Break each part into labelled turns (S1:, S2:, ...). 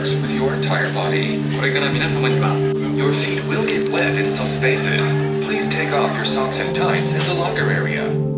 S1: starts with your entire body.
S2: これから皆様には
S1: Your feet will get wet in some spaces. Please take off your socks and tights in the locker area.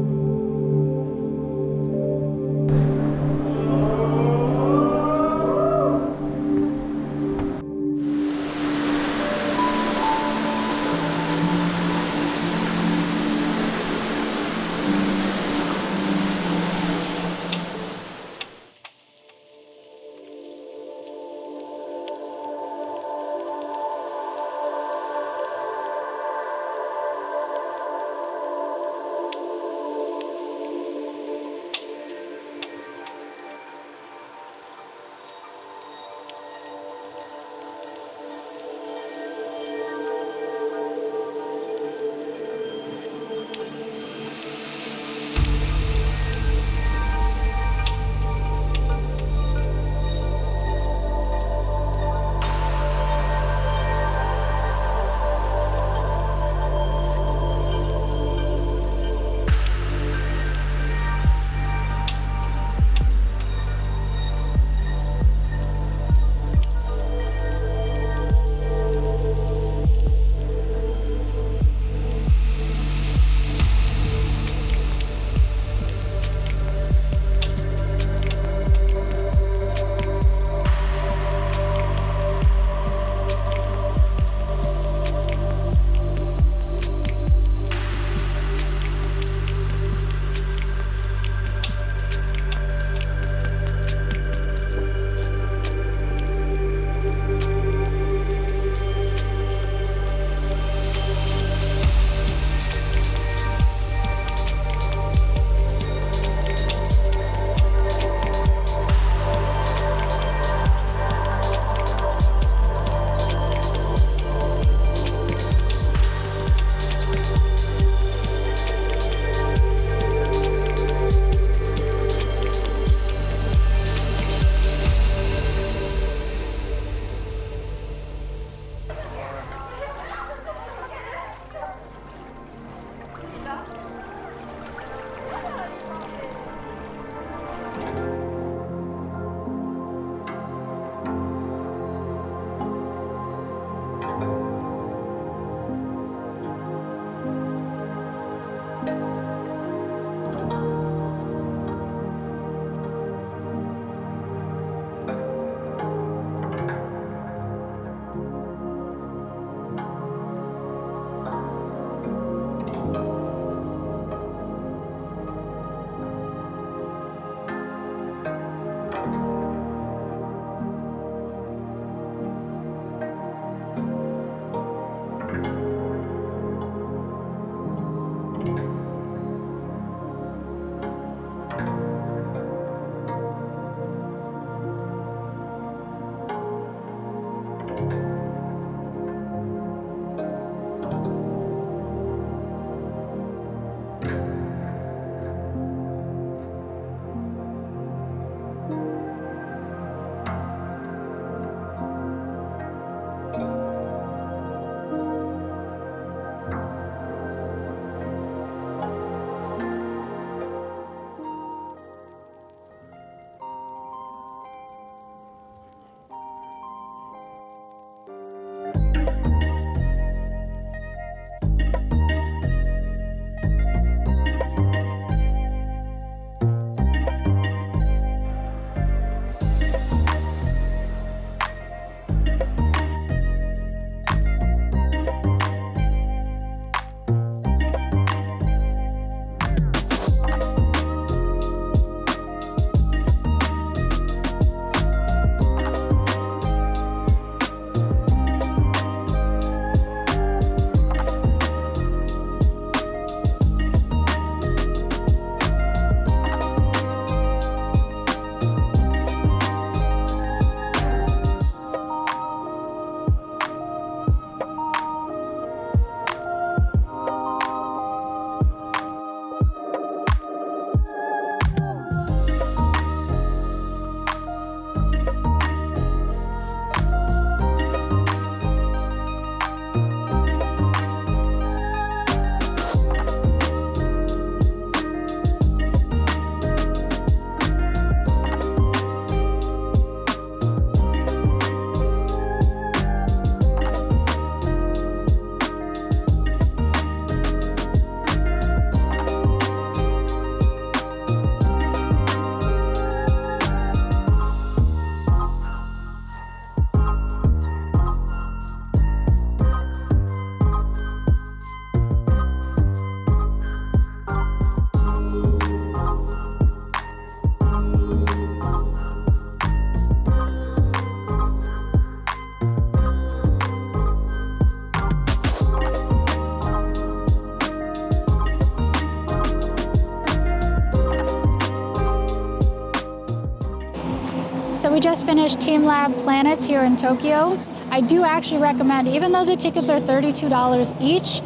S2: just finished TeamLab Planets here in Tokyo. I do actually recommend, even though the tickets are $32 each,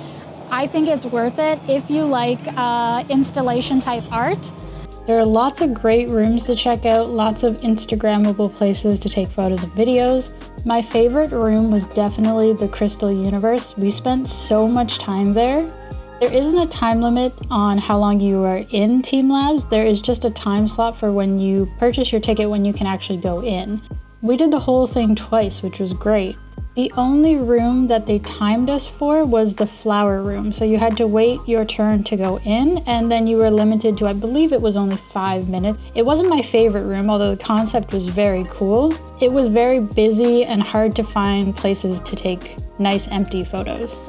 S2: I think it's worth it if you like installation type art. There are lots of great rooms to check out, lots of Instagrammable places to take photos and videos. My favorite room was definitely the Crystal Universe. We spent so much time there. There isn't a time limit on how long you are in TeamLabs. There is just a time slot for when you purchase your ticket when you can actually go in. We did the whole thing twice, which was great. The only room that they timed us for was the flower room. So you had to wait your turn to go in, and then you were limited to, I believe it was only 5 minutes. It wasn't my favorite room, although the concept was very cool. It was very busy and hard to find places to take nice empty photos.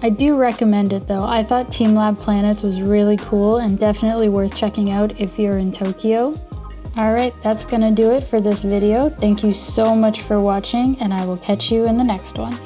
S2: I do recommend it though. I thought TeamLab Planets was really cool and definitely worth checking out if you're in Tokyo. Alright, that's gonna do it for this video. Thank you so much for watching, and I will catch you in the next one.